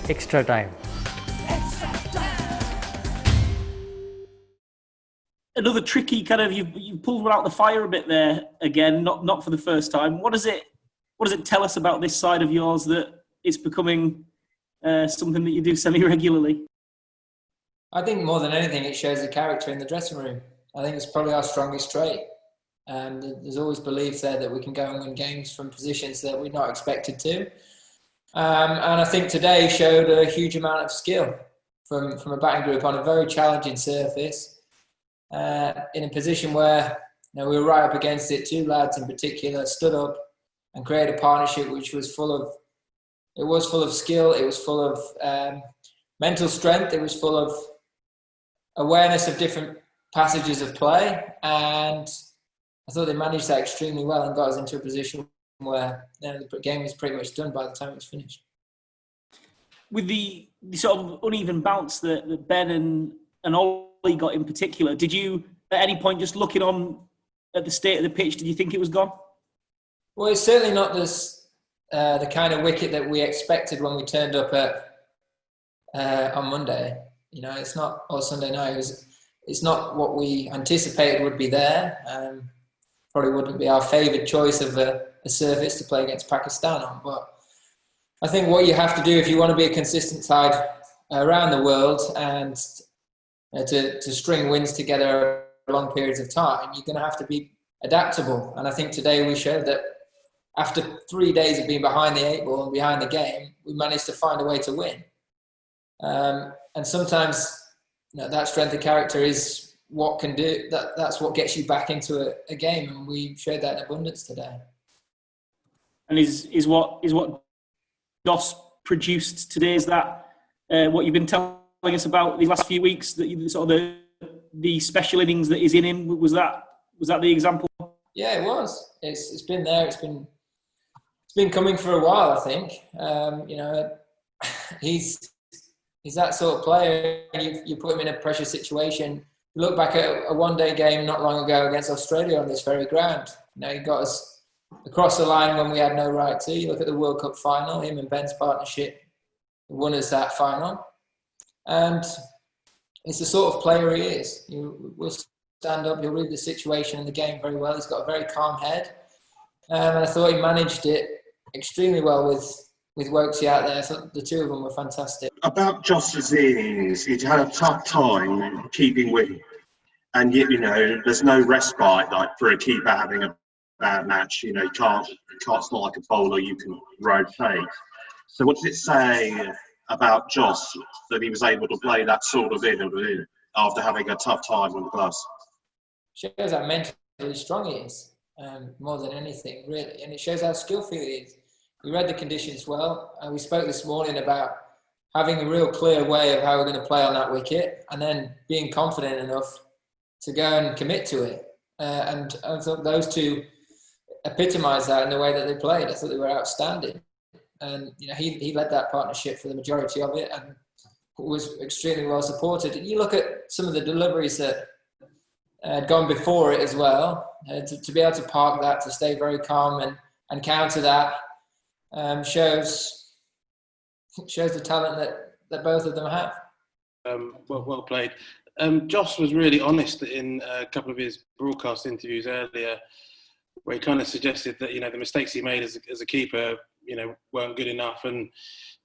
extra time. Another tricky kind of you pulled one out the fire a bit there again, not for the first time. What does it tell us about this side of yours that it's becoming something that you do semi-regularly? I think more than anything, it shows the character in the dressing room. I think it's probably our strongest trait. And there's always belief there that we can go and win games from positions that we're not expected to. And I think today showed a huge amount of skill from a batting group on a very challenging surface. In a position where we were right up against it. Two lads in particular stood up and created a partnership which was full of skill, it was full of mental strength, it was full of awareness of different passages of play, and I thought they managed that extremely well and got us into a position where the game was pretty much done by the time it was finished. With the sort of uneven bounce that Ben and Ollie got in particular, did you at any point, just looking on at the state of the pitch, did you think it was gone? Well, it's certainly not the kind of wicket that we expected when we turned up on Monday. It's not, or Sunday night. It's not what we anticipated would be there. Probably wouldn't be our favoured choice of a surface to play against Pakistan on. But I think what you have to do if you want to be a consistent side around the world and to string wins together long periods of time, you're going to have to be adaptable. And I think today we showed that after 3 days of being behind the eight ball and behind the game, we managed to find a way to win. And sometimes that strength of character is what can do that. That's what gets you back into a game, and we showed that in abundance today. And is what Joss produced today? Is that what you've been telling us about these last few weeks? That sort of the special innings that is in him, was that the example? Yeah, it was. It's been there. It's been coming for a while, I think. He's that sort of player. You put him in a pressure situation. You look back at a one-day game not long ago against Australia on this very ground. He got us across the line when we had no right to. You look at the World Cup final, him and Ben's partnership won us that final. And it's the sort of player he is. He'll stand up, he'll read the situation and the game very well. He's got a very calm head. And I thought he managed it extremely well with Wokesy out there. I thought the two of them were fantastic. About Joss's innings, he'd had a tough time keeping with, and yet there's no respite like for a keeper having a bad match. You can't it's not like a bowler you can rotate. So what does it say about Joss that he was able to play that sort of in after having a tough time on the glass? Shows how mentally strong he is, more than anything, really. And it shows how skillful he is. We read the conditions well. We spoke this morning about having a real clear way of how we're going to play on that wicket and then being confident enough to go and commit to it. And I thought those two epitomised that in the way that they played. I thought they were outstanding. And he led that partnership for the majority of it and was extremely well supported. And you look at some of the deliveries that had gone before it as well, to be able to park that, to stay very calm and counter that, shows the talent that both of them have. Well played. Joss was really honest in a couple of his broadcast interviews earlier, where he kind of suggested that the mistakes he made as a keeper weren't good enough, and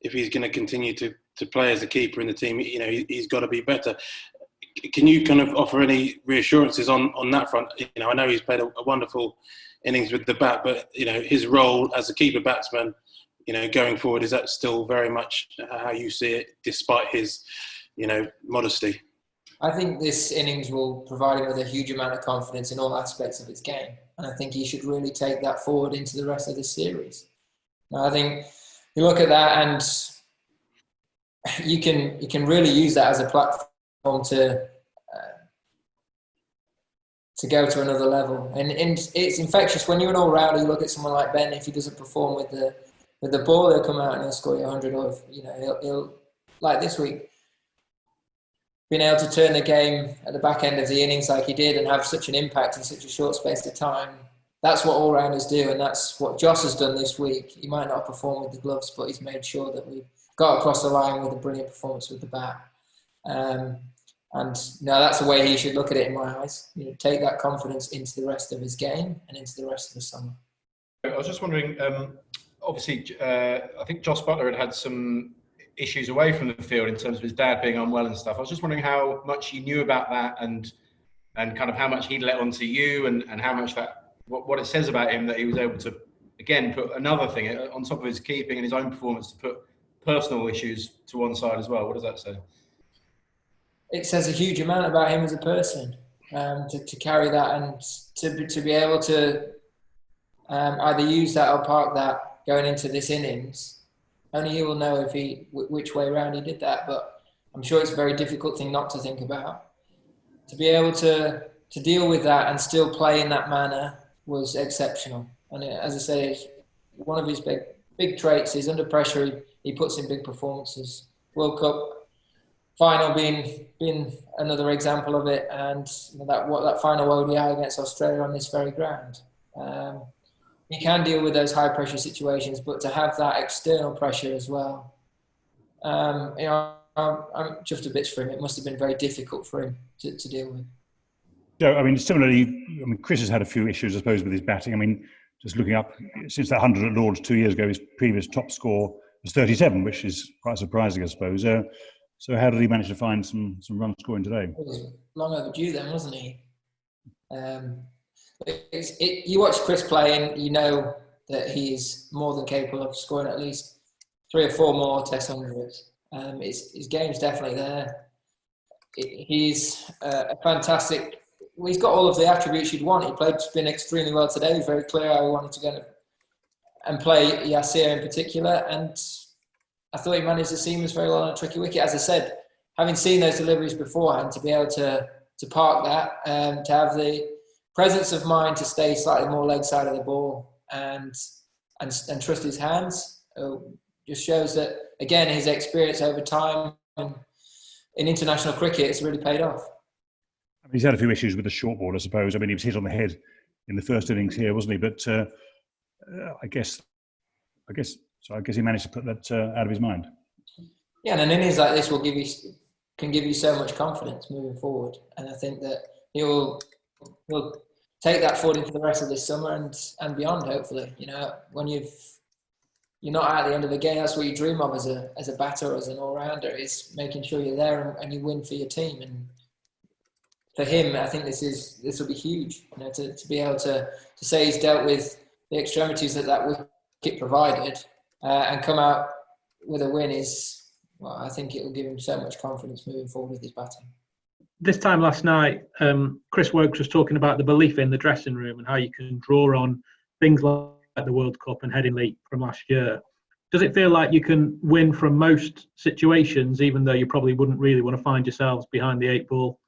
if he's going to continue to play as a keeper in the team, he's got to be better. Can you kind of offer any reassurances on that front? I know he's played a wonderful innings with the bat, but his role as a keeper batsman, going forward, is that still very much how you see it, despite his, modesty? I think this innings will provide him with a huge amount of confidence in all aspects of his game, and I think he should really take that forward into the rest of the series. Now, I think you look at that, and you can really use that as a platform to go to another level, and it's infectious. When you're an all-rounder, you look at someone like Ben. If he doesn't perform with the ball, he'll come out and he'll score you 100. Or he'll like this week, being able to turn the game at the back end of the innings like he did and have such an impact in such a short space of time. That's what all-rounders do, and that's what Joss has done this week. He might not perform with the gloves, but he's made sure that got across the line with a brilliant performance with the bat. And that's the way he should look at it in my eyes. Take that confidence into the rest of his game and into the rest of the summer. I was just wondering, obviously, I think Joss Butler had some issues away from the field in terms of his dad being unwell and stuff. I was just wondering how much you knew about that and kind of how much he'd let onto you and how much what it says about him that he was able to, again, put another thing on top of his keeping and his own performance to put personal issues to one side as well. What does that say? It says a huge amount about him as a person, to carry that and to be able to either use that or park that going into this innings. Only he will know which way around he did that, but I'm sure it's a very difficult thing not to think about. To be able to deal with that and still play in that manner was exceptional. And as I say, one of his big traits is under pressure, he puts in big performances. World Cup final being another example of it, and that final ODI against Australia on this very ground. He can deal with those high pressure situations, but to have that external pressure as well, I'm chuffed to bits for him. It must have been very difficult for him to deal with. Yeah, I mean, similarly, Chris has had a few issues, I suppose, with his batting. I mean, just looking up, since that 100 at Lords 2 years ago, his previous top score was 37, which is quite surprising, I suppose. So how did he manage to find some run scoring today? It was long overdue then, wasn't he? You watch Chris play and you know that he's more than capable of scoring at least 3 or 4 more Test hundreds. His game's definitely there. He's a fantastic. Well, he's got all of the attributes you'd want. He played spin extremely well today. He's very clear how he wanted to go and play Yasir in particular. And I thought he managed to seam us very well on a tricky wicket. As I said, having seen those deliveries beforehand, to be able to park that, to have the presence of mind to stay slightly more leg side of the ball and trust his hands, just shows that, again, his experience over time in international cricket has really paid off. I mean, he's had a few issues with the short ball, I suppose. I mean, he was hit on the head in the first innings here, wasn't he? But I guess he managed to put that out of his mind. Yeah, and an innings like this can give you so much confidence moving forward. And I think that he'll take that forward into the rest of this summer and beyond, hopefully. When you're not at the end of the game, that's what you dream of as a batter or as an all-rounder, is making sure you're there and you win for your team. And for him, I think this will be huge. To be able to say he's dealt with the extremities that wicket provided and come out with a win is, well, I think it will give him so much confidence moving forward with his batting. This time last night, Chris Woakes was talking about the belief in the dressing room and how you can draw on things like the World Cup and heading league from last year. Does it feel like you can win from most situations, even though you probably wouldn't really want to find yourselves behind the 8 ball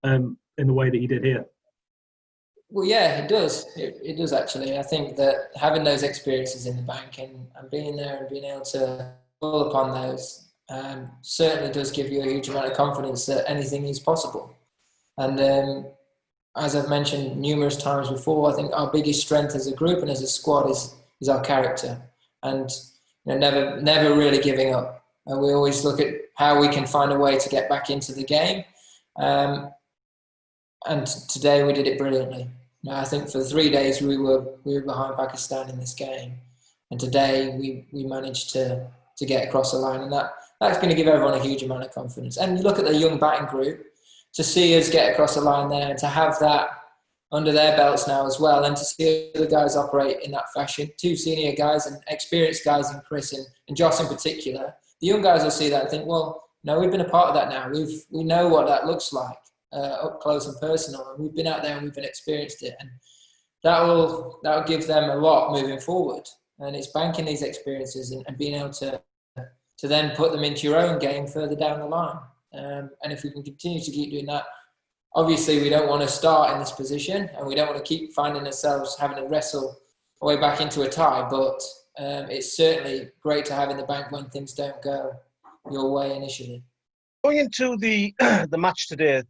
in the way that you did here? Well, yeah, it does. It does, actually. I think that having those experiences in the bank and being there and being able to pull upon those certainly does give you a huge amount of confidence that anything is possible. And as I've mentioned numerous times before, I think our biggest strength as a group and as a squad is our character, and never really giving up. And we always look at how we can find a way to get back into the game. And today we did it brilliantly. I think for 3 days we were behind Pakistan in this game, and today we managed to get across the line, and that's going to give everyone a huge amount of confidence. And you look at the young batting group, to see us get across the line there and to have that under their belts now as well, and to see the guys operate in that fashion, 2 senior guys and experienced guys in Chris and Joss in particular. The young guys will see that and think, well, we've been a part of that now. We know what that looks like up close and personal, and we've been out there and we've experienced it, and that will give them a lot moving forward. And it's banking these experiences and being able to then put them into your own game further down the line. And if we can continue to keep doing that, obviously we don't want to start in this position and we don't want to keep finding ourselves having to wrestle our way back into a tie, but it's certainly great to have in the bank when things don't go your way initially. Going into the the match today,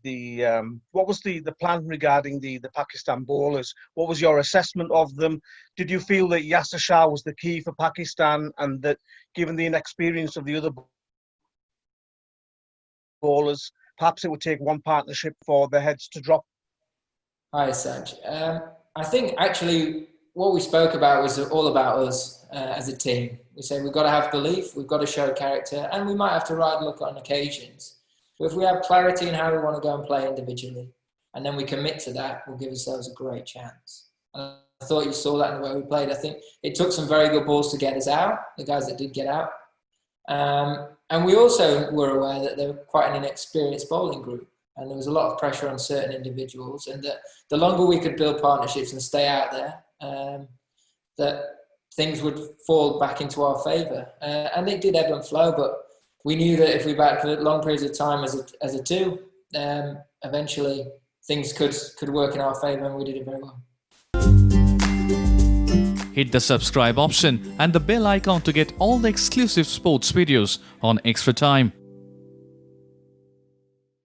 what was the plan regarding the Pakistan bowlers? What was your assessment of them? Did you feel that Yasir Shah was the key for Pakistan, and that given the inexperience of the other bowlers, perhaps it would take one partnership for the heads to drop? Hi, Sanj. I think actually what we spoke about was all about us as a team. We said we've got to have belief, we've got to show character, and we might have to ride luck on occasions. But if we have clarity in how we want to go and play individually, and then we commit to that, we'll give ourselves a great chance. And I thought you saw that in the way we played. I think it took some very good balls to get us out, the guys that did get out. And we also were aware that they were quite an inexperienced bowling group, and there was a lot of pressure on certain individuals, and that the longer we could build partnerships and stay out there, that things would fall back into our favour. And it did ebb and flow, but we knew that if we backed for long periods of time as a two, eventually things could work in our favour, and we did it very well. Hit the subscribe option and the bell icon to get all the exclusive sports videos on Extra Time.